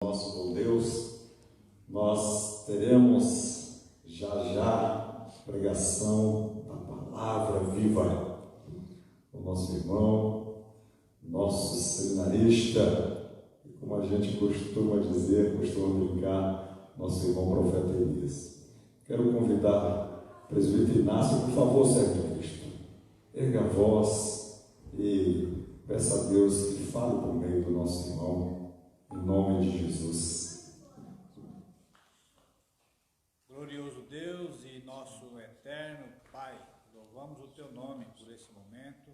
Nosso bom Deus, nós teremos já pregação da palavra viva. O nosso irmão, nosso seminarista, e como a gente costuma dizer, costuma brincar, nosso irmão profeta Elias. Quero convidar o presbítero Inácio, por favor, servo de Cristo, erga a voz e peça a Deus que fale por meio do nosso irmão. Em nome de Jesus. Glorioso Deus e nosso eterno Pai, louvamos o Teu nome por esse momento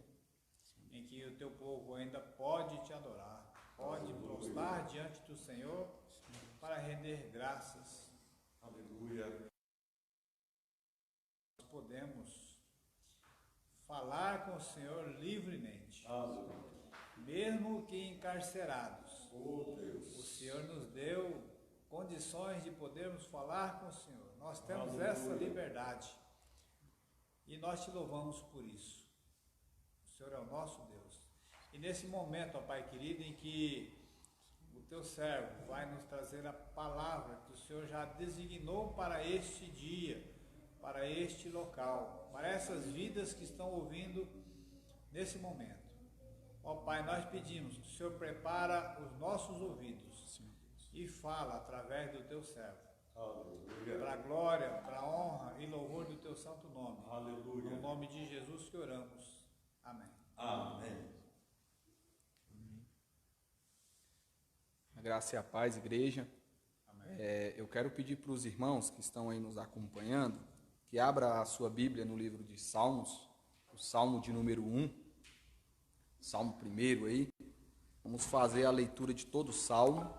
em que o Teu povo ainda pode Te adorar, pode prostrar diante do Senhor para render graças. Aleluia. Nós podemos falar com o Senhor livremente. Aleluia. Mesmo que encarcerados, o Senhor nos deu condições de podermos falar com o Senhor. Nós temos essa liberdade e nós Te louvamos por isso. O Senhor é o nosso Deus. E nesse momento, ó Pai querido, em que o Teu servo vai nos trazer a palavra que o Senhor já designou para este dia, para este local, para essas vidas que estão ouvindo nesse momento. Ó Pai, nós pedimos que o Senhor prepara os nossos ouvidos e fala através do Teu servo. Aleluia. Para a glória, para a honra e louvor do Teu santo nome. Aleluia. No nome de Jesus que oramos. Amém. Amém. A graça e a paz, igreja. Amém. Eu quero pedir para os irmãos que estão aí nos acompanhando que abra a sua Bíblia no livro de Salmos, o Salmo de número 1. Salmo 1 aí, vamos fazer a leitura de todo o Salmo.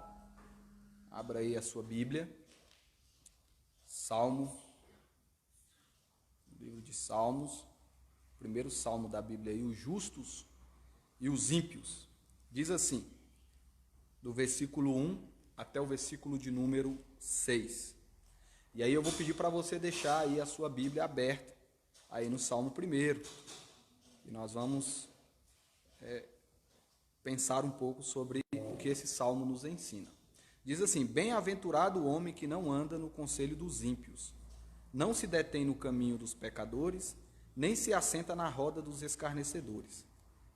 Abra aí a sua Bíblia, Salmo, livro de Salmos, primeiro Salmo da Bíblia aí, os justos e os ímpios. Diz assim, do versículo 1 até o versículo de número 6. E aí eu vou pedir para você deixar aí a sua Bíblia aberta, aí no Salmo 1. E nós vamos pensar um pouco sobre o que esse salmo nos ensina. Diz assim: bem-aventurado o homem que não anda no conselho dos ímpios, não se detém no caminho dos pecadores, nem se assenta na roda dos escarnecedores.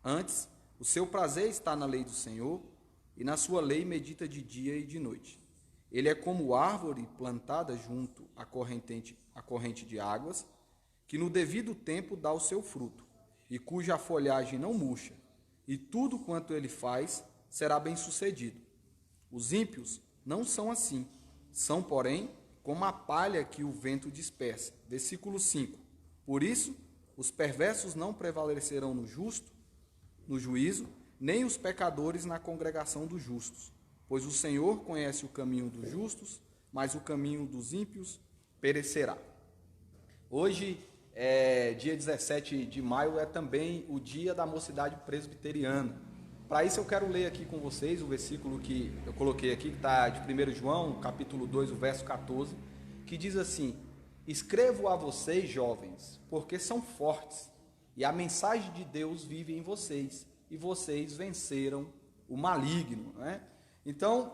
Antes, o seu prazer está na lei do Senhor, e na sua lei medita de dia e de noite. Ele é como árvore plantada junto à corrente de águas, que no devido tempo dá o seu fruto, e cuja folhagem não murcha, e tudo quanto ele faz será bem-sucedido. Os ímpios não são assim, são, porém, como a palha que o vento dispersa. Versículo 5. Por isso, os perversos não prevalecerão no juízo, nem os pecadores na congregação dos justos. Pois o Senhor conhece o caminho dos justos, mas o caminho dos ímpios perecerá. Hoje, dia 17 de maio, é também o dia da mocidade presbiteriana. Para isso eu quero ler aqui com vocês o versículo que eu coloquei aqui, que está de 1 João, capítulo 2, o verso 14, que diz assim: escrevo a vocês, jovens, porque são fortes, e a mensagem de Deus vive em vocês, e vocês venceram o maligno. Né? Então,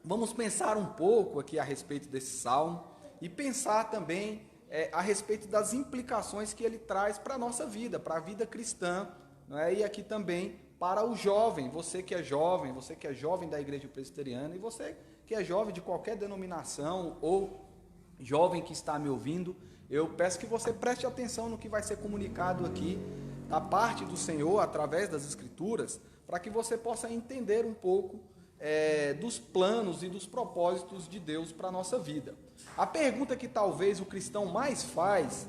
vamos pensar um pouco aqui a respeito desse salmo, e pensar também a respeito das implicações que ele traz para a nossa vida, para a vida cristã, né? E aqui também para o jovem, você que é jovem da igreja presbiteriana, e você que é jovem de qualquer denominação, ou jovem que está me ouvindo, eu peço que você preste atenção no que vai ser comunicado aqui da parte do Senhor, através das Escrituras, para que você possa entender um pouco dos planos e dos propósitos de Deus para a nossa vida. A pergunta que talvez o cristão mais faz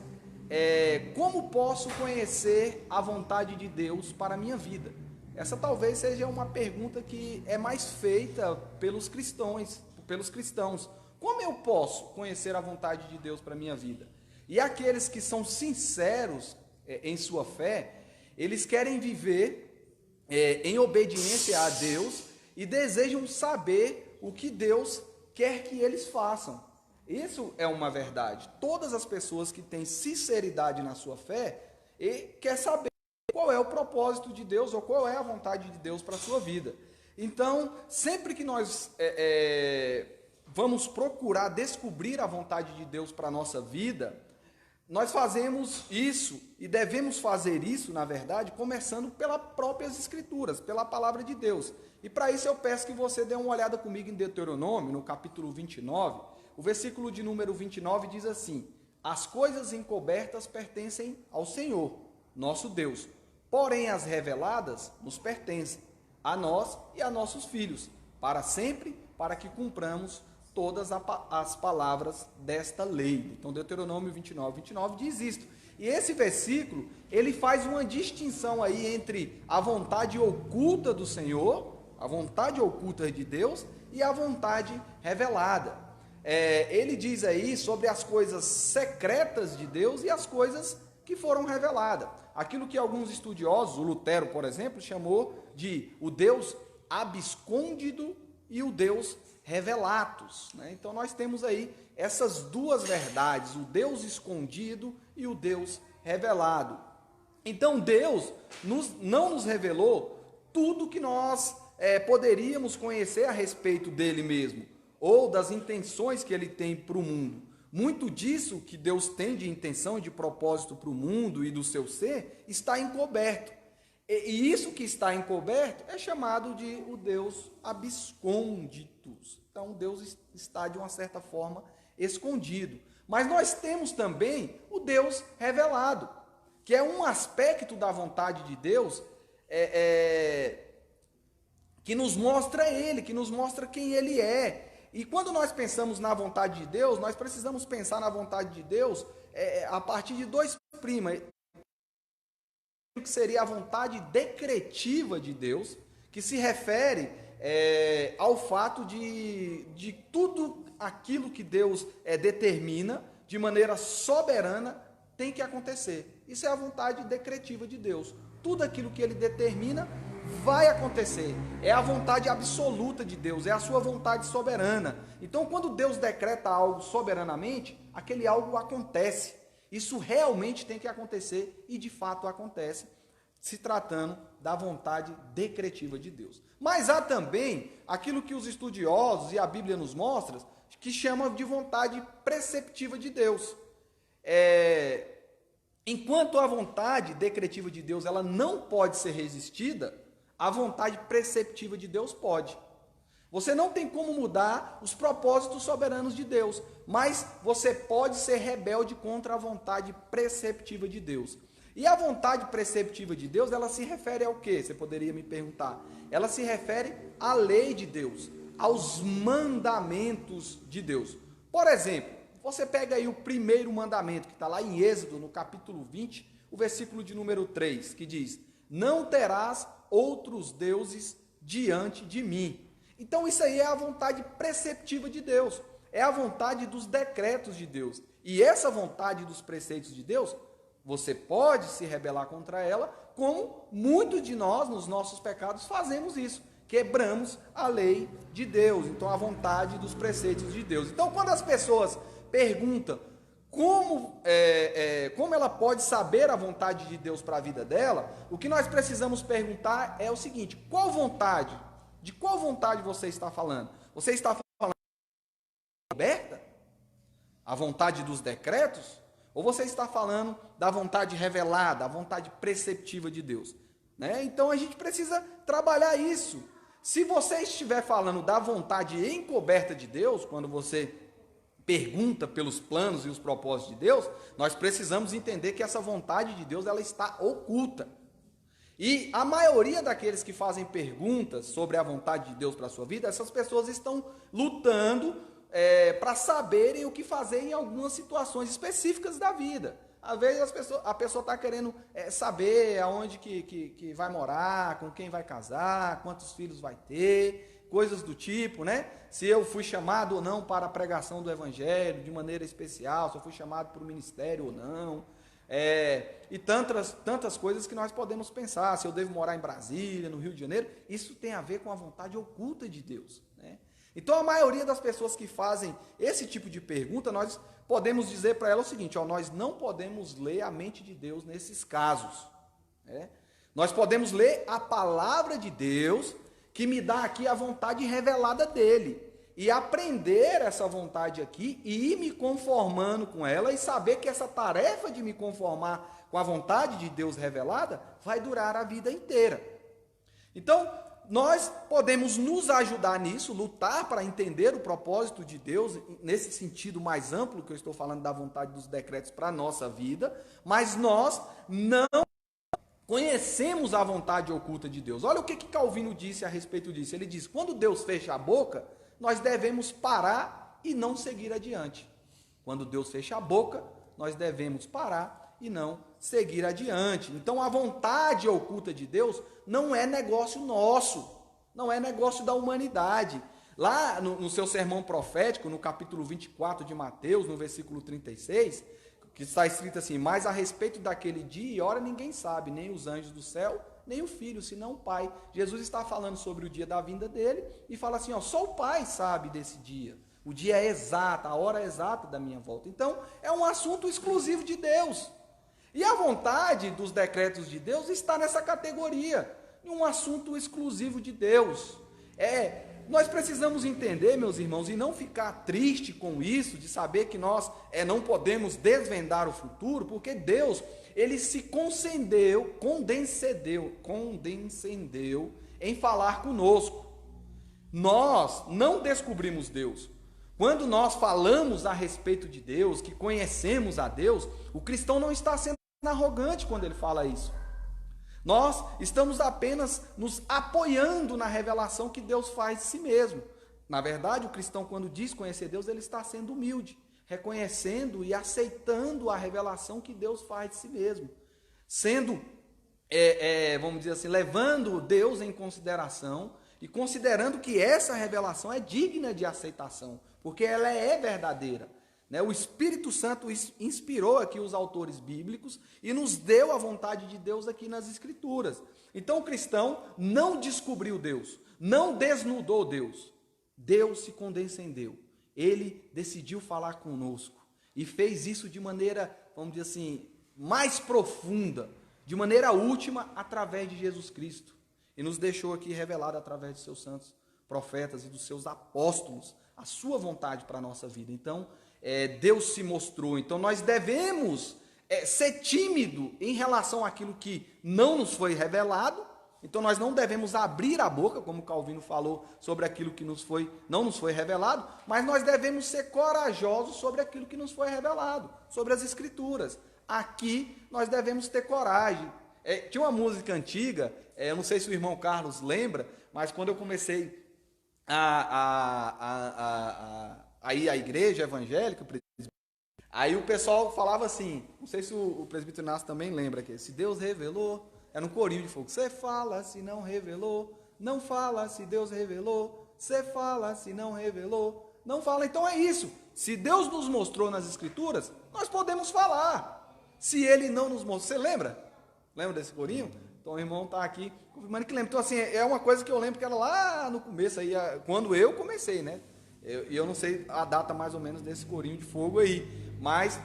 é: como posso conhecer a vontade de Deus para a minha vida? Essa talvez seja uma pergunta que é mais feita pelos cristãos. Como eu posso conhecer a vontade de Deus para a minha vida? E aqueles que são sinceros em sua fé, eles querem viver em obediência a Deus e desejam saber o que Deus quer que eles façam. Isso é uma verdade. Todas as pessoas que têm sinceridade na sua fé quer saber qual é o propósito de Deus ou qual é a vontade de Deus para a sua vida. Então, sempre que nós vamos procurar descobrir a vontade de Deus para a nossa vida, nós fazemos isso e devemos fazer isso, na verdade, começando pelas próprias Escrituras, pela palavra de Deus. E para isso eu peço que você dê uma olhada comigo em Deuteronômio, no capítulo 29, o versículo de número 29 diz assim: as coisas encobertas pertencem ao Senhor, nosso Deus, porém as reveladas nos pertencem, a nós e a nossos filhos, para sempre, para que cumpramos todas as palavras desta lei. Então, Deuteronômio 29 diz isto. E esse versículo, ele faz uma distinção aí entre a vontade oculta do Senhor, a vontade oculta de Deus, e a vontade revelada. Ele diz aí sobre as coisas secretas de Deus e as coisas que foram reveladas. Aquilo que alguns estudiosos, o Lutero, por exemplo, chamou de o Deus abscôndido e o Deus revelatus, né? Então nós temos aí essas duas verdades, o Deus escondido e o Deus revelado. Então Deus não nos revelou tudo que nós poderíamos conhecer a respeito dele mesmo, ou das intenções que ele tem para o mundo. Muito disso que Deus tem de intenção e de propósito para o mundo e do seu ser está encoberto. E isso que está encoberto é chamado de o Deus abscônditus. Então, Deus está, de uma certa forma, escondido. Mas nós temos também o Deus revelado, que é um aspecto da vontade de Deus que nos mostra Ele, que nos mostra quem Ele é. E quando nós pensamos na vontade de Deus, nós precisamos pensar na vontade de Deus a partir de dois primas. Que seria a vontade decretiva de Deus, que se refere ao fato de tudo aquilo que Deus determina, de maneira soberana, tem que acontecer. Isso é a vontade decretiva de Deus. Tudo aquilo que Ele determina vai acontecer. É a vontade absoluta de Deus, é a sua vontade soberana. Então, quando Deus decreta algo soberanamente, aquele algo acontece. Isso realmente tem que acontecer e de fato acontece, se tratando da vontade decretiva de Deus. Mas há também aquilo que os estudiosos e a Bíblia nos mostra, que chama de vontade preceptiva de Deus. Enquanto a vontade decretiva de Deus ela não pode ser resistida, a vontade preceptiva de Deus pode. Você não tem como mudar os propósitos soberanos de Deus, mas você pode ser rebelde contra a vontade preceptiva de Deus. E a vontade preceptiva de Deus, ela se refere ao quê? Você poderia me perguntar. Ela se refere à lei de Deus, aos mandamentos de Deus. Por exemplo, você pega aí o primeiro mandamento, que está lá em Êxodo, no capítulo 20, o versículo de número 3, que diz: não terás outros deuses diante de mim. Então isso aí é a vontade preceptiva de Deus, é a vontade dos decretos de Deus. E essa vontade dos preceitos de Deus, você pode se rebelar contra ela, como muitos de nós, nos nossos pecados, fazemos isso. Quebramos a lei de Deus, então a vontade dos preceitos de Deus. Então quando as pessoas perguntam como ela pode saber a vontade de Deus para a vida dela, o que nós precisamos perguntar é o seguinte: qual vontade? De qual vontade você está falando? Você está falando aberta? A vontade dos decretos? Ou você está falando da vontade revelada, a vontade preceptiva de Deus? Né? Então a gente precisa trabalhar isso. Se você estiver falando da vontade encoberta de Deus, quando você pergunta pelos planos e os propósitos de Deus, nós precisamos entender que essa vontade de Deus ela está oculta. E a maioria daqueles que fazem perguntas sobre a vontade de Deus para a sua vida, essas pessoas estão lutando para saberem o que fazer em algumas situações específicas da vida. Às vezes a pessoa está querendo saber aonde que vai morar, com quem vai casar, quantos filhos vai ter, coisas do tipo, né? Se eu fui chamado ou não para a pregação do Evangelho de maneira especial, se eu fui chamado para o ministério ou não. E tantas coisas que nós podemos pensar, se eu devo morar em Brasília, no Rio de Janeiro, isso tem a ver com a vontade oculta de Deus, né? Então a maioria das pessoas que fazem esse tipo de pergunta, nós podemos dizer para ela o seguinte: nós não podemos ler a mente de Deus nesses casos, né? Nós podemos ler a palavra de Deus, que me dá aqui a vontade revelada dele. E aprender essa vontade aqui e ir me conformando com ela e saber que essa tarefa de me conformar com a vontade de Deus revelada vai durar a vida inteira. Então, nós podemos nos ajudar nisso, lutar para entender o propósito de Deus, nesse sentido mais amplo que eu estou falando da vontade dos decretos para a nossa vida, mas nós não conhecemos a vontade oculta de Deus. Olha o que Calvino disse a respeito disso. Ele diz, quando Deus fecha a boca, nós devemos parar e não seguir adiante. Quando Deus fecha a boca, nós devemos parar e não seguir adiante. Então, a vontade oculta de Deus não é negócio nosso, não é negócio da humanidade. Lá no seu sermão profético, no capítulo 24 de Mateus, no versículo 36, que está escrito assim, mas a respeito daquele dia e hora ninguém sabe, nem os anjos do céu, nem o Filho, senão o Pai. Jesus está falando sobre o dia da vinda dele e fala assim, ó, só o Pai sabe desse dia. O dia é exato, a hora é exata da minha volta. Então, é um assunto exclusivo de Deus. E a vontade dos decretos de Deus está nessa categoria, um assunto exclusivo de Deus. Nós precisamos entender, meus irmãos, e não ficar triste com isso, de saber que nós não podemos desvendar o futuro, porque Deus, ele se condescendeu em falar conosco. Nós não descobrimos Deus. Quando nós falamos a respeito de Deus, que conhecemos a Deus, o cristão não está sendo arrogante quando ele fala isso. Nós estamos apenas nos apoiando na revelação que Deus faz de si mesmo. Na verdade, o cristão, quando diz conhecer Deus, ele está sendo humilde, reconhecendo e aceitando a revelação que Deus faz de si mesmo. Sendo, vamos dizer assim, levando Deus em consideração e considerando que essa revelação é digna de aceitação, porque ela é verdadeira. O Espírito Santo inspirou aqui os autores bíblicos e nos deu a vontade de Deus aqui nas Escrituras. Então o cristão não descobriu Deus, não desnudou Deus. Deus se condescendeu. Ele decidiu falar conosco e fez isso de maneira, vamos dizer assim, mais profunda, de maneira última, através de Jesus Cristo. E nos deixou aqui revelado através de seus santos profetas e dos seus apóstolos a sua vontade para a nossa vida. Então, Deus se mostrou. Então nós devemos ser tímido em relação àquilo que não nos foi revelado. Então nós não devemos abrir a boca, como Calvino falou, sobre aquilo que não nos foi revelado, mas nós devemos ser corajosos sobre aquilo que nos foi revelado, sobre as Escrituras. Aqui nós devemos ter coragem. Tinha uma música antiga, eu não sei se o irmão Carlos lembra, mas quando eu comecei a ir à igreja evangélica, aí o pessoal falava assim, não sei se o presbítero Inácio também lembra, que se Deus revelou, era um corinho de fogo, você fala se não revelou, não fala se Deus revelou, você fala se não revelou, não fala. Então é isso, se Deus nos mostrou nas Escrituras, nós podemos falar. Se Ele não nos mostrou, você lembra? Lembra desse corinho? Então o irmão está aqui confirmando que lembra. Então assim, é uma coisa que eu lembro que era lá no começo, aí, quando eu comecei, né? Eu não sei a data mais ou menos desse corinho de fogo aí, mas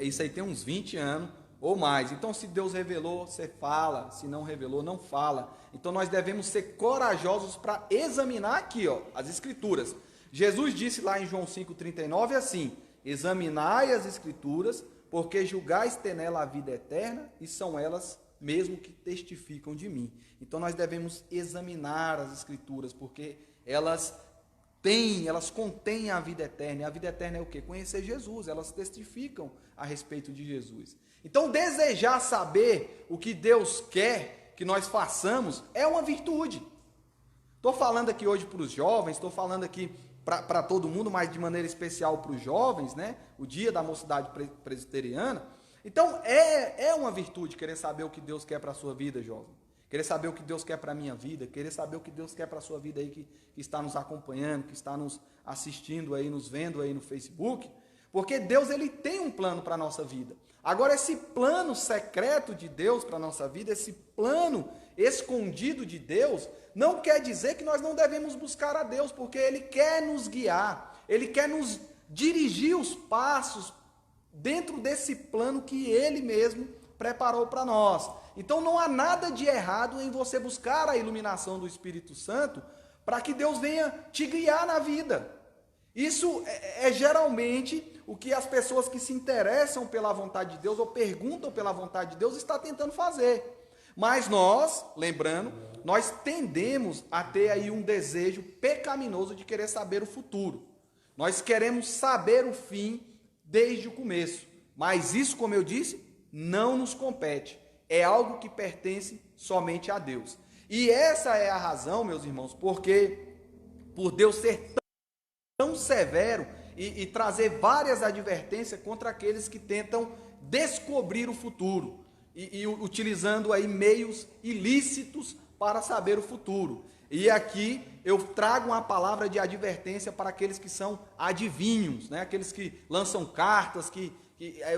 isso aí tem uns 20 anos ou mais. Então, se Deus revelou, você fala. Se não revelou, não fala. Então, nós devemos ser corajosos para examinar aqui, as Escrituras. Jesus disse lá em João 5,39 assim, examinai as Escrituras, porque julgais ter nela a vida eterna, e são elas mesmo que testificam de mim. Então, nós devemos examinar as Escrituras, porque elas contêm a vida eterna. E a vida eterna é o quê? Conhecer Jesus. Elas testificam a respeito de Jesus. Então, desejar saber o que Deus quer que nós façamos é uma virtude. Estou falando aqui hoje para os jovens, estou falando aqui para todo mundo, mas de maneira especial para os jovens, né? O dia da mocidade presbiteriana. Então, é uma virtude querer saber o que Deus quer para a sua vida, jovem. Querer saber o que Deus quer para a minha vida, querer saber o que Deus quer para a sua vida aí que está nos acompanhando, que está nos assistindo aí, nos vendo aí no Facebook, porque Deus, ele tem um plano para a nossa vida. Agora, esse plano secreto de Deus para a nossa vida, esse plano escondido de Deus, não quer dizer que nós não devemos buscar a Deus, porque Ele quer nos guiar, Ele quer nos dirigir os passos dentro desse plano que Ele mesmo preparou para nós. Então não há nada de errado em você buscar a iluminação do Espírito Santo para que Deus venha te guiar na vida. Isso é geralmente o que as pessoas que se interessam pela vontade de Deus ou perguntam pela vontade de Deus está tentando fazer. Mas nós, lembrando, nós tendemos a ter aí um desejo pecaminoso de querer saber o futuro. Nós queremos saber o fim desde o começo. Mas isso, como eu disse, não nos compete. É algo que pertence somente a Deus. E essa é a razão, meus irmãos, porque por Deus ser tão severo e trazer várias advertências contra aqueles que tentam descobrir o futuro e utilizando aí meios ilícitos para saber o futuro. E aqui eu trago uma palavra de advertência para aqueles que são adivinhos, né? Aqueles que lançam cartas,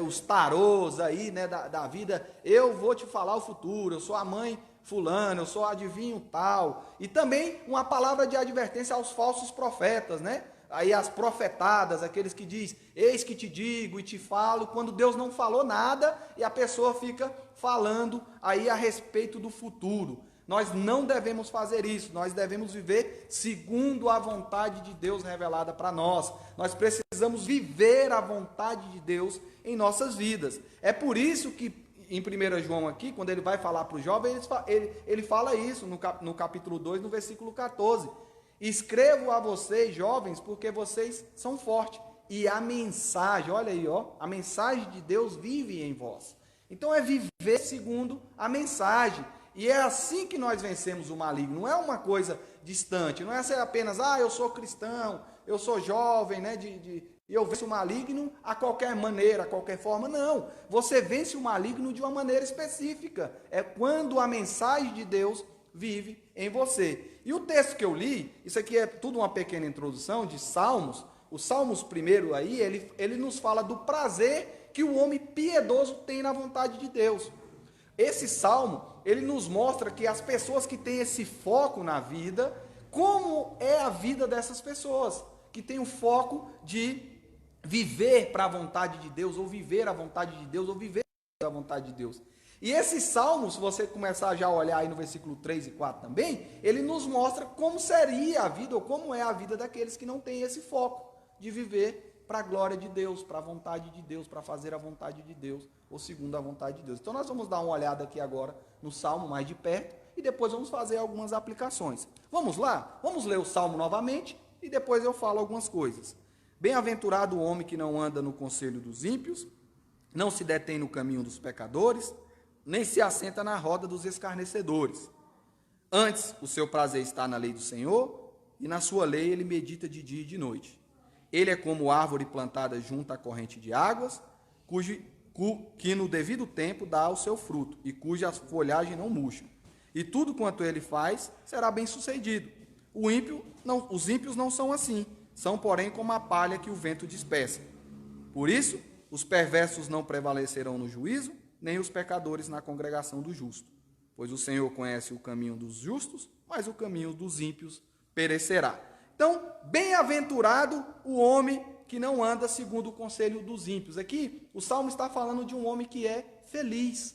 os tarôs aí, né, da vida. Eu vou te falar o futuro, eu sou a mãe fulano, eu sou adivinho tal. E também uma palavra de advertência aos falsos profetas, né? Aí as profetadas, aqueles que diz, eis que te digo e te falo, quando Deus não falou nada e a pessoa fica falando aí a respeito do futuro. Nós não devemos fazer isso, nós devemos viver segundo a vontade de Deus revelada para nós. Nós precisamos viver a vontade de Deus em nossas vidas. É por isso que em 1 João aqui, quando ele vai falar para os jovens, ele fala isso no capítulo 2, no versículo 14. Escrevo a vocês, jovens, porque vocês são fortes. E a mensagem, olha aí, a mensagem de Deus vive em vós. Então é viver segundo a mensagem. E é assim que nós vencemos o maligno. Não é uma coisa distante. Não é ser apenas, eu sou cristão, eu sou jovem, né, e eu venço o maligno a qualquer maneira, a qualquer forma. Não. Você vence o maligno de uma maneira específica. É quando a mensagem de Deus vive em você. E o texto que eu li, isso aqui é tudo uma pequena introdução de Salmos. O Salmos primeiro aí, ele nos fala do prazer que o homem piedoso tem na vontade de Deus. Esse salmo, ele nos mostra que as pessoas que têm esse foco na vida, como é a vida dessas pessoas, que têm o foco de viver para a vontade de Deus, ou viver a vontade de Deus, ou viver a vontade de Deus. E esse salmo, se você começar já a olhar aí no versículo 3 e 4 também, ele nos mostra como seria a vida, ou como é a vida daqueles que não têm esse foco de viver para a glória de Deus, para a vontade de Deus, para fazer a vontade de Deus, ou segundo a vontade de Deus. Então nós vamos dar uma olhada aqui agora no Salmo mais de perto, e depois vamos fazer algumas aplicações. Vamos lá? Vamos ler o Salmo novamente, e depois eu falo algumas coisas. Bem-aventurado o homem que não anda no conselho dos ímpios, não se detém no caminho dos pecadores, nem se assenta na roda dos escarnecedores. Antes, o seu prazer está na lei do Senhor, e na sua lei ele medita de dia e de noite. Ele é como árvore plantada junto à corrente de águas, que no devido tempo dá o seu fruto, e cuja folhagem não murcha. E tudo quanto ele faz será bem sucedido. Os ímpios não são assim, são porém como a palha que o vento dispersa. Por isso, os perversos não prevalecerão no juízo, nem os pecadores na congregação do justo. Pois o Senhor conhece o caminho dos justos, mas o caminho dos ímpios perecerá. Então, bem-aventurado o homem que não anda segundo o conselho dos ímpios. Aqui, o Salmo está falando de um homem que é feliz.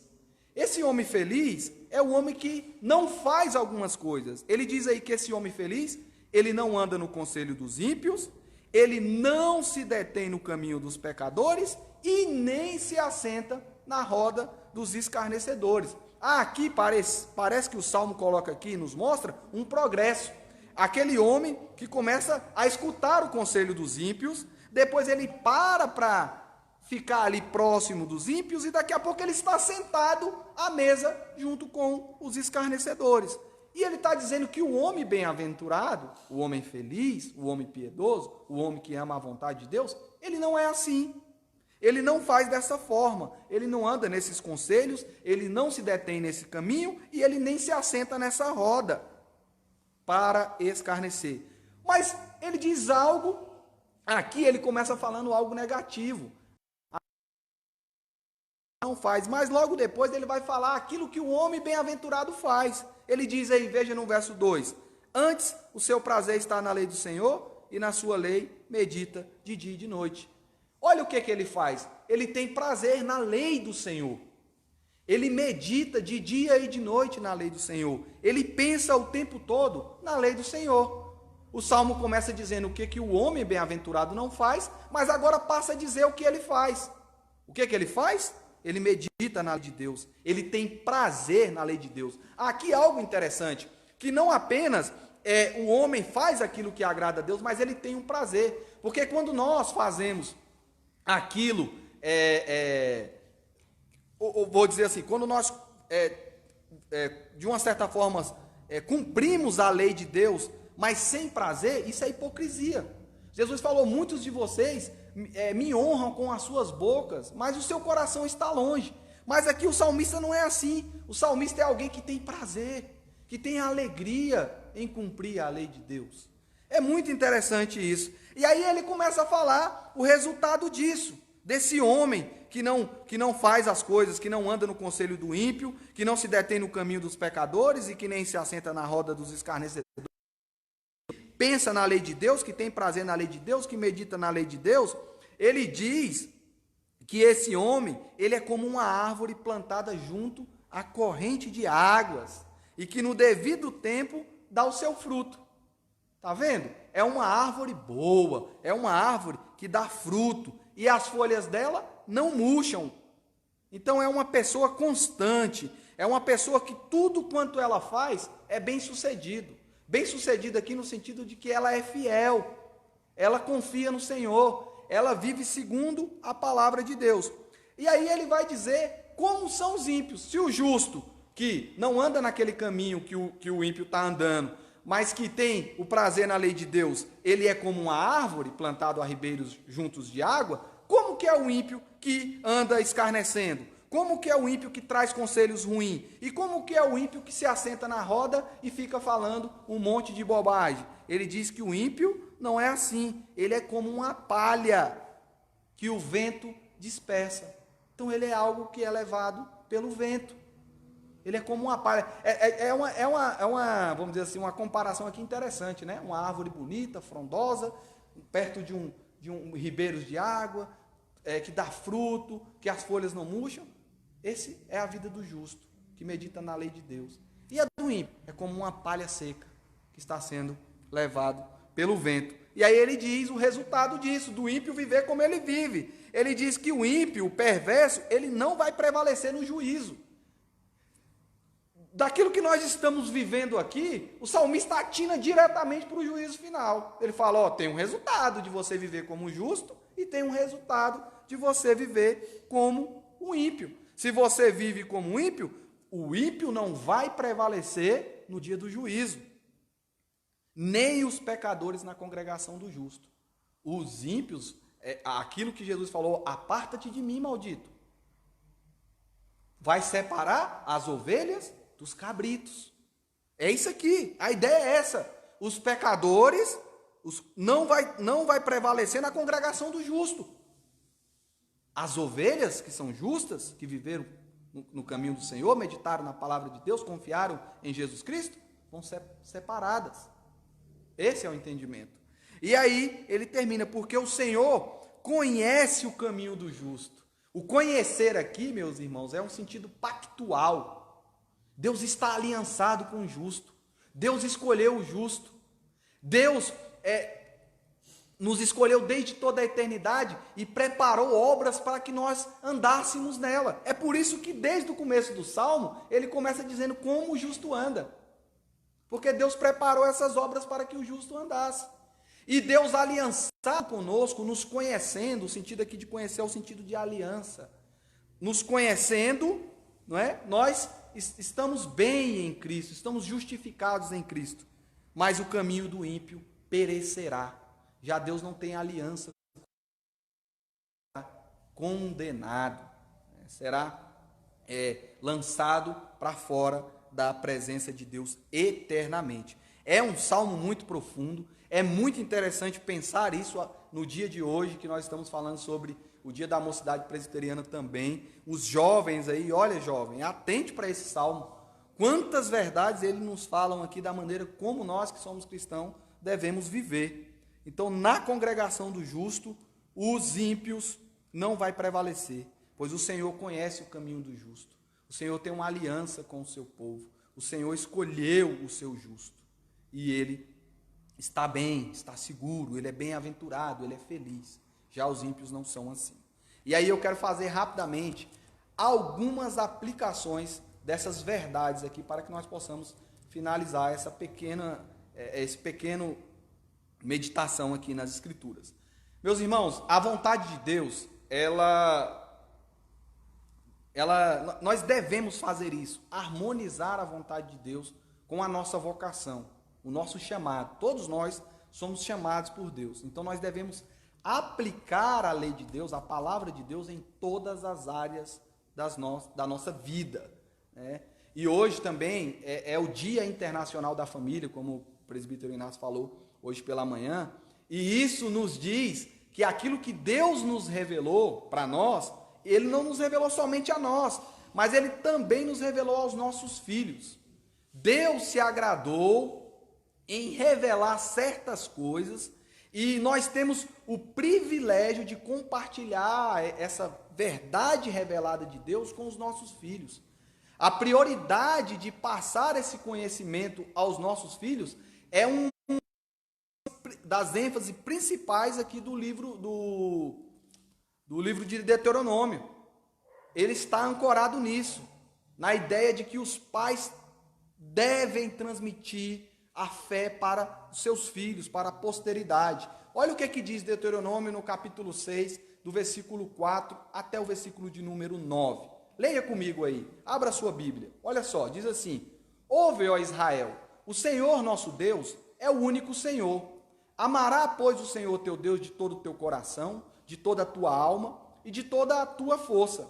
Esse homem feliz é o homem que não faz algumas coisas. Ele diz aí que esse homem feliz, ele não anda no conselho dos ímpios, ele não se detém no caminho dos pecadores e nem se assenta na roda dos escarnecedores. Aqui parece que o Salmo coloca aqui, nos mostra um progresso. Aquele homem que começa a escutar o conselho dos ímpios, depois ele para ficar ali próximo dos ímpios e daqui a pouco ele está sentado à mesa junto com os escarnecedores. E ele está dizendo que o homem bem-aventurado, o homem feliz, o homem piedoso, o homem que ama a vontade de Deus, ele não é assim. Ele não faz dessa forma, ele não anda nesses conselhos, ele não se detém nesse caminho e ele nem se assenta nessa roda para escarnecer. Mas ele diz algo, aqui ele começa falando algo negativo. Não faz, mas logo depois ele vai falar aquilo que o homem bem-aventurado faz. Ele diz aí, veja no verso 2, antes o seu prazer está na lei do Senhor e na sua lei medita de dia e de noite. Olha o que ele faz, ele tem prazer na lei do Senhor. Ele medita de dia e de noite na lei do Senhor. Ele pensa o tempo todo na lei do Senhor. O Salmo começa dizendo o que o homem bem-aventurado não faz, mas agora passa a dizer o que ele faz. O que ele faz? Ele medita na lei de Deus. Ele tem prazer na lei de Deus. Aqui algo interessante, que não apenas o homem faz aquilo que agrada a Deus, mas ele tem um prazer. Porque quando nós fazemos aquilo, vou dizer assim, quando nós, de uma certa forma, cumprimos a lei de Deus, mas sem prazer, isso é hipocrisia. Jesus falou, muitos de vocês me honram com as suas bocas, mas o seu coração está longe. Mas aqui o salmista não é assim. O salmista é alguém que tem prazer, que tem alegria em cumprir a lei de Deus. É muito interessante isso. E aí ele começa a falar o resultado disso, desse homem que não faz as coisas, que não anda no conselho do ímpio, que não se detém no caminho dos pecadores e que nem se assenta na roda dos escarnecedores. Pensa na lei de Deus, que tem prazer na lei de Deus, que medita na lei de Deus. Ele diz que esse homem, ele é como uma árvore plantada junto à corrente de águas e que no devido tempo dá o seu fruto. Está vendo? É uma árvore boa, é uma árvore que dá fruto e as folhas dela não murcham. Então é uma pessoa constante, é uma pessoa que tudo quanto ela faz é bem-sucedido. Bem-sucedida aqui no sentido de que ela é fiel, ela confia no Senhor, ela vive segundo a palavra de Deus. E aí ele vai dizer como são os ímpios. Se o justo, que não anda naquele caminho que o ímpio está andando, mas que tem o prazer na lei de Deus, ele é como uma árvore plantada a ribeiros juntos de água, como que é o ímpio que anda escarnecendo? Como que é o ímpio que traz conselhos ruins? E como que é o ímpio que se assenta na roda e fica falando um monte de bobagem? Ele diz que o ímpio não é assim. Ele é como uma palha que o vento dispersa. Então ele é algo que é levado pelo vento. Ele é como uma palha. Vamos dizer assim, uma comparação aqui interessante, né? Uma árvore bonita, frondosa, perto de um ribeiros de água, que dá fruto, que as folhas não murcham. Esse é a vida do justo, que medita na lei de Deus. E a do ímpio é como uma palha seca, que está sendo levado pelo vento. E aí ele diz o resultado disso, do ímpio viver como ele vive. Ele diz que o ímpio, o perverso, ele não vai prevalecer no juízo. Daquilo que nós estamos vivendo aqui, o salmista atina diretamente para o juízo final. Ele fala, tem um resultado de você viver como justo e tem um resultado de você viver como o ímpio. Se você vive como um ímpio, o ímpio não vai prevalecer no dia do juízo. Nem os pecadores na congregação do justo. Os ímpios, aquilo que Jesus falou, aparta-te de mim, maldito. Vai separar as ovelhas dos cabritos. É isso aqui, a ideia é essa. Os pecadores não vai prevalecer na congregação do justo. As ovelhas que são justas, que viveram no caminho do Senhor, meditaram na palavra de Deus, confiaram em Jesus Cristo, vão ser separadas. Esse é o entendimento. E aí ele termina, porque o Senhor conhece o caminho do justo. O conhecer aqui, meus irmãos, é um sentido pactual. Deus está aliançado com o justo. Deus escolheu o justo. Deus nos escolheu desde toda a eternidade e preparou obras para que nós andássemos nela. É por isso que desde o começo do Salmo, ele começa dizendo como o justo anda. Porque Deus preparou essas obras para que o justo andasse. E Deus aliançado conosco, nos conhecendo, o sentido aqui de conhecer é o sentido de aliança. Nos conhecendo, não é? Nós estamos bem em Cristo, estamos justificados em Cristo. Mas o caminho do ímpio perecerá. Já Deus não tem aliança, condenado, será lançado para fora da presença de Deus eternamente. É um salmo muito profundo, é muito interessante pensar isso no dia de hoje, que nós estamos falando sobre o dia da mocidade presbiteriana também. Os jovens aí, olha jovem, atente para esse salmo. Quantas verdades ele nos falam aqui da maneira como nós que somos cristãos devemos viver. Então, na congregação do justo, os ímpios não vai prevalecer, pois o Senhor conhece o caminho do justo. O Senhor tem uma aliança com o seu povo. O Senhor escolheu o seu justo. E ele está bem, está seguro, ele é bem-aventurado, ele é feliz. Já os ímpios não são assim. E aí eu quero fazer rapidamente algumas aplicações dessas verdades aqui para que nós possamos finalizar esse pequeno meditação aqui nas Escrituras. Meus irmãos, a vontade de Deus, nós devemos fazer isso, harmonizar a vontade de Deus com a nossa vocação, o nosso chamado. Todos nós somos chamados por Deus, então nós devemos aplicar a lei de Deus, a palavra de Deus em todas as áreas da nossa vida, né? E hoje também é o Dia Internacional da Família, como o presbítero Inácio falou hoje pela manhã, e isso nos diz que aquilo que Deus nos revelou para nós, Ele não nos revelou somente a nós, mas Ele também nos revelou aos nossos filhos. Deus se agradou em revelar certas coisas e nós temos o privilégio de compartilhar essa verdade revelada de Deus com os nossos filhos. A prioridade de passar esse conhecimento aos nossos filhos é uma das ênfases principais aqui do livro de Deuteronômio. Ele está ancorado nisso, na ideia de que os pais devem transmitir a fé para os seus filhos, para a posteridade. Olha o que diz Deuteronômio no capítulo 6, do versículo 4 até o versículo de número 9. Leia comigo aí, abra a sua Bíblia. Olha só, diz assim: Ouve, ó Israel, o Senhor nosso Deus é o único Senhor. Amará, pois, o Senhor teu Deus de todo o teu coração, de toda a tua alma e de toda a tua força.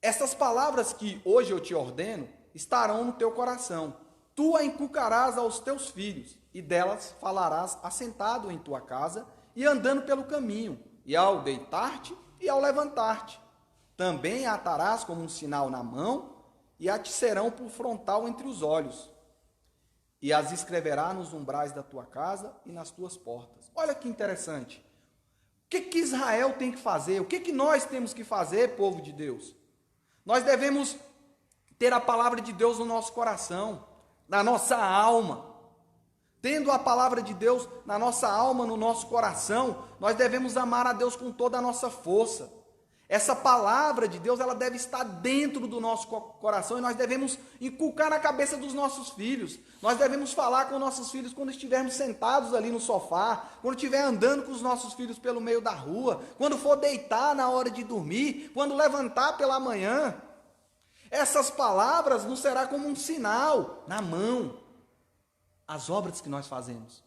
Essas palavras que hoje eu te ordeno estarão no teu coração. Tu a inculcarás aos teus filhos, e delas falarás assentado em tua casa e andando pelo caminho, e ao deitar-te e ao levantar-te. Também a atarás como um sinal na mão, e a te serão por frontal entre os olhos. E as escreverá nos umbrais da tua casa e nas tuas portas. Olha que interessante. O que Israel tem que fazer? O que nós temos que fazer, povo de Deus? Nós devemos ter a palavra de Deus no nosso coração, na nossa alma. Tendo a palavra de Deus na nossa alma, no nosso coração, nós devemos amar a Deus com toda a nossa força. Essa palavra de Deus, ela deve estar dentro do nosso coração e nós devemos inculcar na cabeça dos nossos filhos. Nós devemos falar com nossos filhos quando estivermos sentados ali no sofá, quando estiver andando com os nossos filhos pelo meio da rua, quando for deitar na hora de dormir, quando levantar pela manhã. Essas palavras nos será como um sinal na mão. As obras que nós fazemos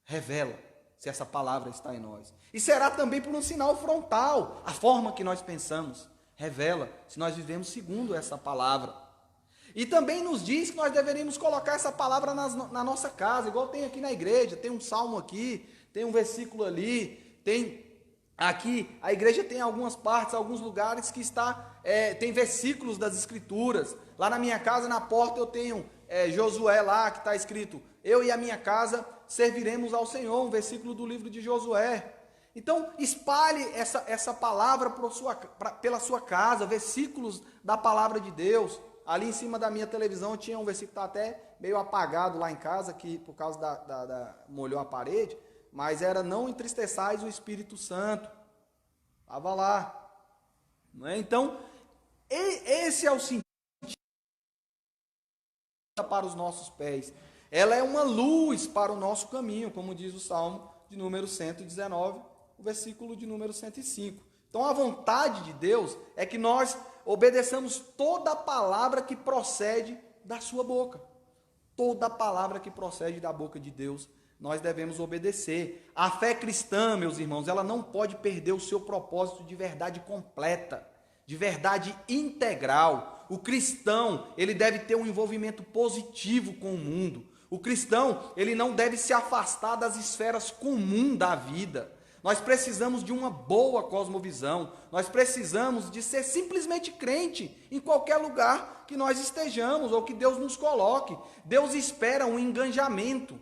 revela se essa palavra está em nós. E será também por um sinal frontal. A forma que nós pensamos revela se nós vivemos segundo essa palavra. E também nos diz que nós deveríamos colocar essa palavra na nossa casa, igual tem aqui na igreja. Tem um salmo aqui, tem um versículo ali, tem aqui, a igreja tem algumas partes, alguns lugares que tem versículos das Escrituras. Lá na minha casa, na porta, eu tenho Josué lá, que está escrito: eu e a minha casa serviremos ao Senhor, um versículo do livro de Josué. Então, espalhe essa palavra pela sua casa, versículos da palavra de Deus. Ali em cima da minha televisão tinha um versículo que está até meio apagado lá em casa, que por causa molhou a parede, mas era: não entristeçais o Espírito Santo. Estava lá. Não é? Então, esse é o sentido para os nossos pés. Ela é uma luz para o nosso caminho, como diz o Salmo de número 119, o versículo de número 105. Então, a vontade de Deus é que nós obedeçamos toda a palavra que procede da sua boca. Toda a palavra que procede da boca de Deus, nós devemos obedecer. A fé cristã, meus irmãos, ela não pode perder o seu propósito de verdade completa, de verdade integral. O cristão, ele deve ter um envolvimento positivo com o mundo. O cristão, ele não deve se afastar das esferas comuns da vida. Nós precisamos de uma boa cosmovisão. Nós precisamos de ser simplesmente crente em qualquer lugar que nós estejamos ou que Deus nos coloque. Deus espera um engajamento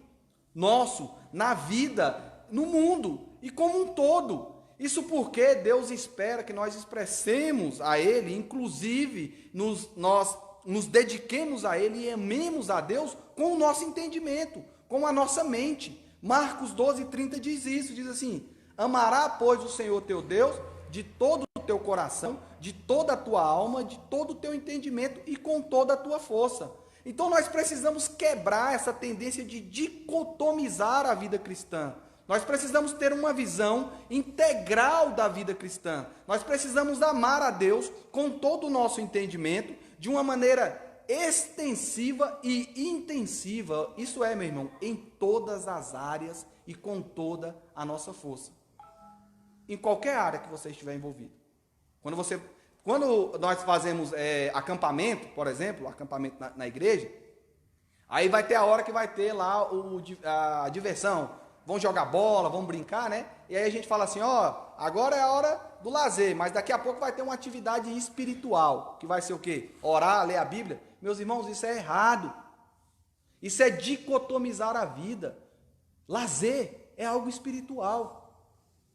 nosso na vida, no mundo e como um todo. Isso porque Deus espera que nós expressemos a Ele, inclusive nós nos dediquemos a Ele e amemos a Deus com o nosso entendimento, com a nossa mente. Marcos 12:30 diz isso, diz assim: amará, pois, o Senhor teu Deus de todo o teu coração, de toda a tua alma, de todo o teu entendimento e com toda a tua força. Então nós precisamos quebrar essa tendência de dicotomizar a vida cristã. Nós precisamos ter uma visão integral da vida cristã. Nós precisamos amar a Deus com todo o nosso entendimento, de uma maneira extensiva e intensiva. Isso é, meu irmão, em todas as áreas e com toda a nossa força. Em qualquer área que você estiver envolvido. Quando nós fazemos acampamento, por exemplo, acampamento na igreja, aí vai ter a hora que vai ter lá a diversão. Vão jogar bola, vão brincar, né? E aí a gente fala assim, agora é a hora do lazer, mas daqui a pouco vai ter uma atividade espiritual, que vai ser o quê? Orar, ler a Bíblia. Meus irmãos, isso é errado. Isso é dicotomizar a vida. Lazer é algo espiritual.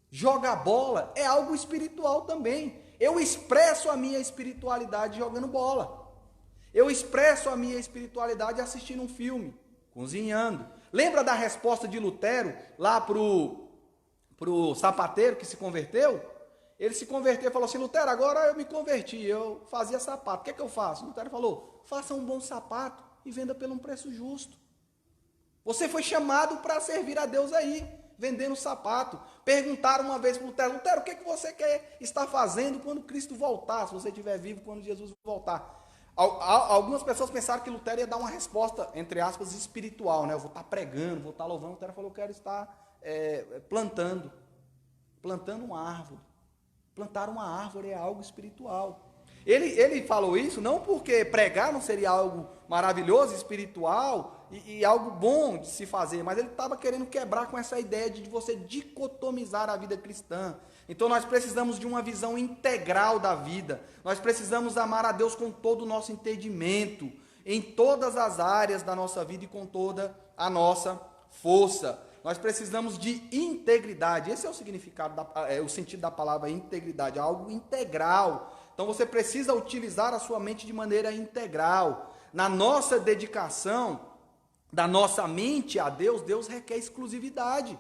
Jogar bola é algo espiritual também. Eu expresso a minha espiritualidade jogando bola. Eu expresso a minha espiritualidade assistindo um filme, cozinhando. Lembra da resposta de Lutero lá pro sapateiro que se converteu? Ele se converteu e falou assim, Lutero, agora eu me converti, eu fazia sapato, o que eu faço? Lutero falou, faça um bom sapato e venda por um preço justo. Você foi chamado para servir a Deus aí, vendendo sapato. Perguntaram uma vez para Lutero, Lutero, o que você quer estar fazendo quando Cristo voltar, se você estiver vivo quando Jesus voltar? Algumas pessoas pensaram que Lutero ia dar uma resposta, entre aspas, espiritual, né? Eu vou estar pregando, vou estar louvando. Lutero falou, eu quero estar plantando uma árvore. Plantar uma árvore é algo espiritual. Ele falou isso não porque pregar não seria algo maravilhoso, espiritual e algo bom de se fazer, mas ele estava querendo quebrar com essa ideia de você dicotomizar a vida cristã. Então nós precisamos de uma visão integral da vida. Nós precisamos amar a Deus com todo o nosso entendimento, em todas as áreas da nossa vida e com toda a nossa força. Nós precisamos de integridade. Esse é o significado, o sentido da palavra integridade, algo integral. Então você precisa utilizar a sua mente de maneira integral. Na nossa dedicação, da nossa mente a Deus, Deus requer exclusividade.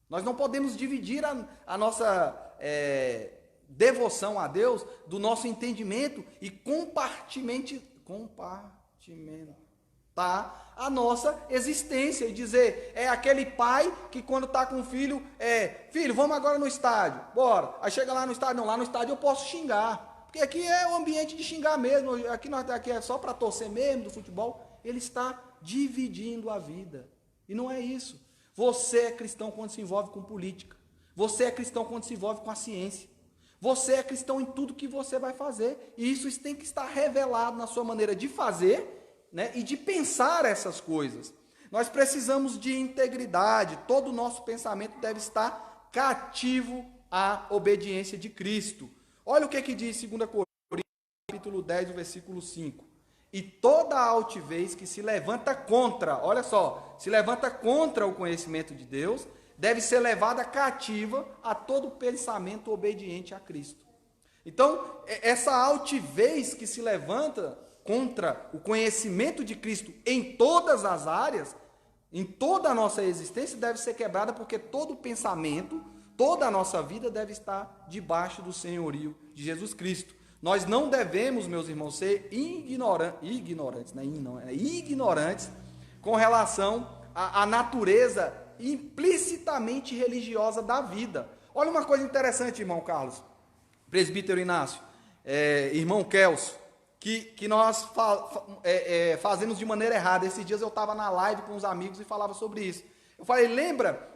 Nós não podemos dividir a nossa devoção a Deus do nosso entendimento e compartimentar a nossa existência e dizer, é aquele pai que quando está com o filho, filho, vamos agora no estádio, bora. Aí chega lá no estádio, não, lá no estádio eu posso xingar, porque aqui é o ambiente de xingar mesmo, aqui é só para torcer mesmo do futebol. Ele está dividindo a vida, e não é isso. Você é cristão quando se envolve com política. Você é cristão quando se envolve com a ciência. Você é cristão em tudo que você vai fazer. E isso tem que estar revelado na sua maneira de fazer, né, e de pensar essas coisas. Nós precisamos de integridade. Todo o nosso pensamento deve estar cativo à obediência de Cristo. Olha o que diz 2 Coríntios, capítulo 10, versículo 5. E toda a altivez que se levanta contra, olha só, se levanta contra o conhecimento de Deus, deve ser levada cativa a todo pensamento obediente a Cristo. Então, essa altivez que se levanta contra o conhecimento de Cristo em todas as áreas, em toda a nossa existência, deve ser quebrada, porque todo pensamento, toda a nossa vida deve estar debaixo do senhorio de Jesus Cristo. Nós não devemos, meus irmãos, ser ignorantes com relação à natureza implicitamente religiosa da vida. Olha uma coisa interessante, irmão Carlos, presbítero Inácio, irmão Kelso, que nós fazemos de maneira errada. Esses dias eu estava na live com os amigos e falava sobre isso. Eu falei, lembra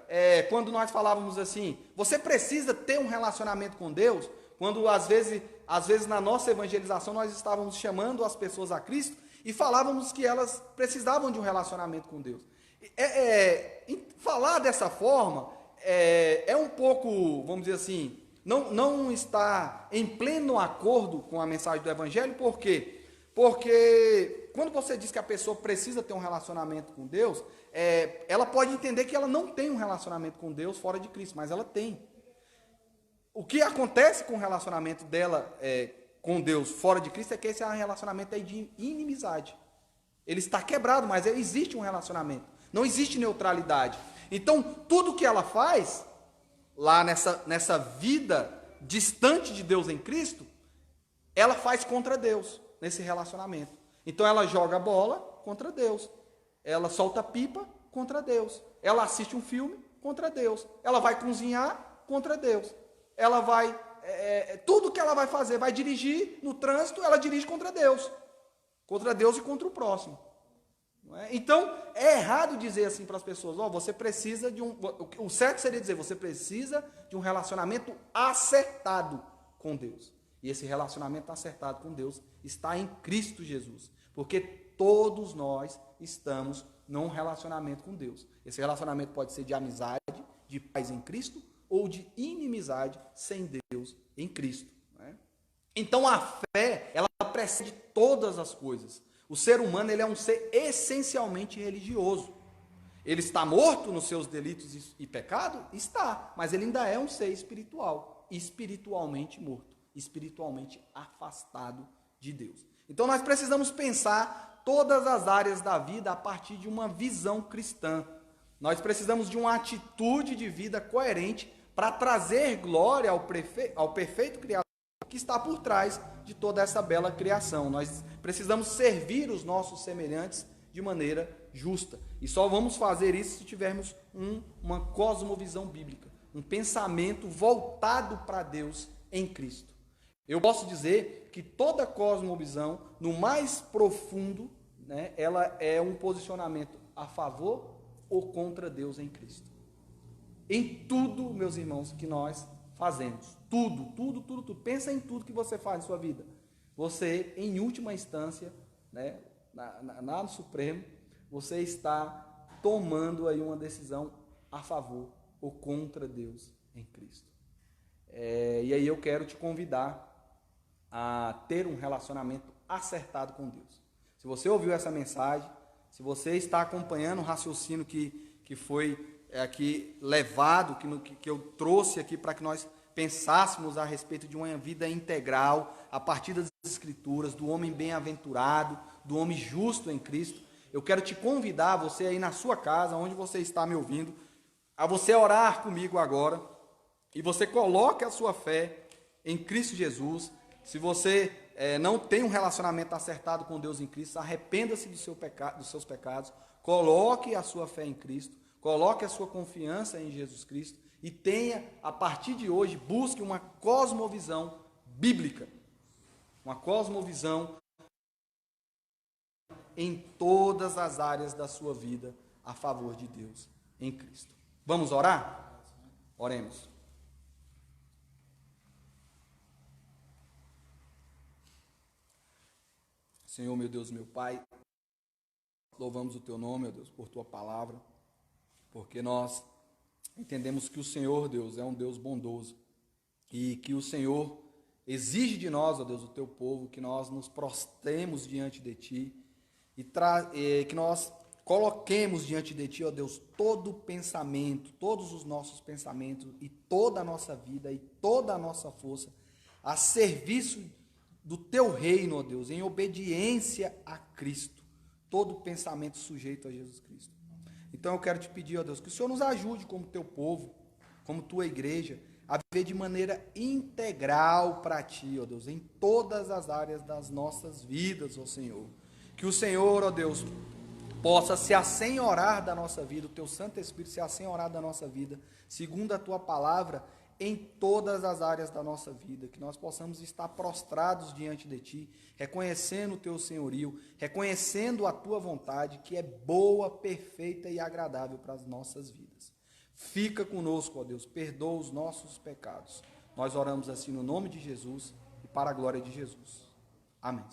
quando nós falávamos assim, você precisa ter um relacionamento com Deus? Quando às vezes na nossa evangelização nós estávamos chamando as pessoas a Cristo e falávamos que elas precisavam de um relacionamento com Deus. Falar dessa forma é um pouco, vamos dizer assim, não está em pleno acordo com a mensagem do Evangelho. Por quê? Porque quando você diz que a pessoa precisa ter um relacionamento com Deus, ela pode entender que ela não tem um relacionamento com Deus fora de Cristo, mas ela tem. o que acontece com o relacionamento dela com Deus fora de Cristo é que esse é um relacionamento aí de inimizade. Ele está quebrado, mas existe um relacionamento. Não existe neutralidade. Então, tudo que ela faz, lá nessa vida distante de Deus em Cristo, ela faz contra Deus, nesse relacionamento. Então, ela joga bola contra Deus. Ela solta pipa contra Deus. Ela assiste um filme contra Deus. Ela vai cozinhar contra Deus. Ela vai... tudo que ela vai fazer, vai dirigir no trânsito, ela dirige contra Deus. Contra Deus e contra o próximo. Não é? Então, é errado dizer assim para as pessoas, você precisa de o certo seria dizer, você precisa de um relacionamento acertado com Deus. E esse relacionamento acertado com Deus está em Cristo Jesus. Porque todos nós estamos num relacionamento com Deus. Esse relacionamento pode ser de amizade, de paz em Cristo, ou de inimizade sem Deus em Cristo. Não é? Então, a fé, ela precede todas as coisas. O ser humano, ele é um ser essencialmente religioso. Ele está morto nos seus delitos e pecados? Está, mas ele ainda é um ser espiritual, espiritualmente morto, espiritualmente afastado de Deus. Então nós precisamos pensar todas as áreas da vida a partir de uma visão cristã. Nós precisamos de uma atitude de vida coerente para trazer glória ao perfeito Criador que está por trás de toda essa bela criação. Nós precisamos servir os nossos semelhantes de maneira justa. E só vamos fazer isso se tivermos uma cosmovisão bíblica, um pensamento voltado para Deus em Cristo. Eu posso dizer que toda cosmovisão, no mais profundo, né, ela é um posicionamento a favor ou contra Deus em Cristo. Em tudo, meus irmãos, que nós fazemos. Tudo. Pensa em tudo que você faz na sua vida. Você, em última instância, né, lá no Supremo, você está tomando aí uma decisão a favor ou contra Deus em Cristo. E aí eu quero te convidar a ter um relacionamento acertado com Deus. Se você ouviu essa mensagem, se você está acompanhando o raciocínio que foi aqui levado, que eu trouxe aqui para que nós pensássemos a respeito de uma vida integral, a partir das Escrituras, do homem bem-aventurado, do homem justo em Cristo, eu quero te convidar, você aí na sua casa, onde você está me ouvindo, a você orar comigo agora, e você coloque a sua fé em Cristo Jesus. Se você não tem um relacionamento acertado com Deus em Cristo, arrependa-se dos seus pecados, coloque a sua fé em Cristo, coloque a sua confiança em Jesus Cristo e tenha, a partir de hoje, busque uma cosmovisão bíblica, uma cosmovisão em todas as áreas da sua vida a favor de Deus em Cristo. Vamos orar? Oremos. Senhor, meu Deus, meu Pai, louvamos o Teu nome, meu Deus, por Tua palavra, porque nós entendemos que o Senhor, Deus, é um Deus bondoso e que o Senhor exige de nós, ó Deus, o Teu povo, que nós nos prostremos diante de Ti e que nós coloquemos diante de Ti, ó Deus, todo o pensamento, todos os nossos pensamentos e toda a nossa vida e toda a nossa força a serviço do Teu reino, ó Deus, em obediência a Cristo, todo pensamento sujeito a Jesus Cristo. Então eu quero te pedir, ó Deus, que o Senhor nos ajude como Teu povo, como Tua igreja, a viver de maneira integral para Ti, ó Deus, em todas as áreas das nossas vidas, ó Senhor. Que o Senhor, ó Deus, possa se assenhorar da nossa vida, o Teu Santo Espírito se assenhorar da nossa vida, segundo a Tua palavra, em todas as áreas da nossa vida, que nós possamos estar prostrados diante de Ti, reconhecendo o Teu senhorio, reconhecendo a Tua vontade, que é boa, perfeita e agradável para as nossas vidas. Fica conosco, ó Deus, perdoa os nossos pecados. Nós oramos assim no nome de Jesus e para a glória de Jesus. Amém.